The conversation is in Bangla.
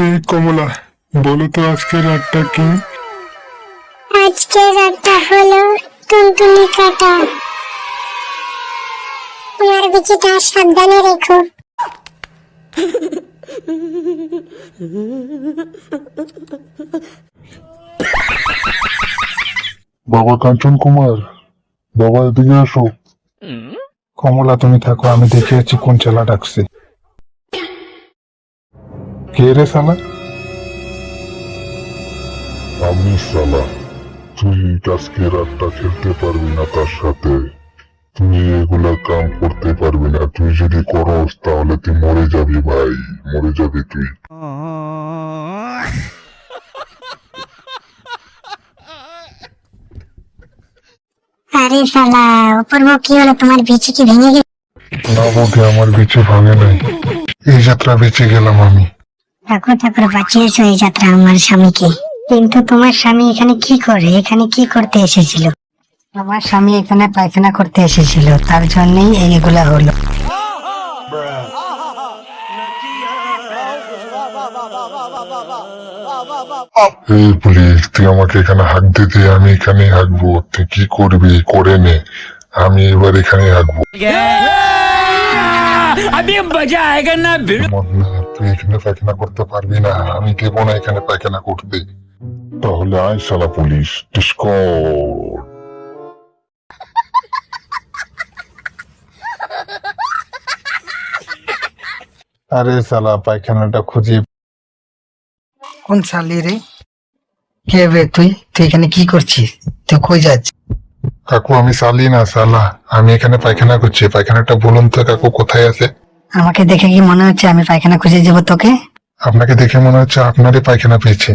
এই কমলা, বলো তো আজকের রাতটা কি? আজকের রাতটা হলো টুনটুনি কাটা। তোমার বিচিটা সাবধানে রেখো। বাবা কাঞ্চন কুমার, বাবা এদিকে আসো। কমলা তুমি থাকো, আমি দেখে আছি কোন চেলা ডাকছে। কে রে শালা? আমি শালা, তুই আজকে রাতটা খেলতে পারবি না তার সাথে। তুই এগুলা কাম করতে পারবি না। তুই যদি করস তাহলে তুই মরে যাবি ভাই, মরে যাবি তুই। আরে শালা, উপর মুখ কি হলো? তোমার বিচি কি ভেঙে গেল? না বৌদি, আমার বিচে ভাঙে নাই। এই যাত্রা বেঁচে গেলাম আমি। ঠাকুর ঠাকুর বাঁচিয়েছো এই যাত্রা আমার স্বামীকে। কিন্তু তোমার স্বামী এখানে কি করে, এখানে কি করতে এসেছিল? আমার স্বামী এখানে পায়খানা করতে এসেছিল, তার জন্যই এইগুলা হলো। এই পুলিশ, তুই আমাকে এখানে হাঁক দিতে, আমি এখানে হাঁকবো। তুই কি করবি করে নে, আমি এবার এখানে হাঁকবো। अभी मजा आएगा ना भिड़ो। তুই এখানে পায়খানা করতে পারবি না, আমি দেবো না এখানে পায়খানা করতে। তাহলে আয় শালা পুলিশ, ডিসকট। আরে শালা, পায়খানাটা খুঁজি। কোন শালি রে? কে বে তুই? তুই এখানে কি করছিস? তুই কই যাচ্ছিস? কাকু আমি শালি না শালা, আমি এখানে পায়খানা করছি। পায়খানাটা বলুন তো কাকু কোথায় আছে? আমাকে দেখে কি মনে হচ্ছে আমি পায়খানা খুঁজে যাবো তোকে? আপনাকে দেখে মনে হচ্ছে আপনারই পায়খানা পেয়েছে।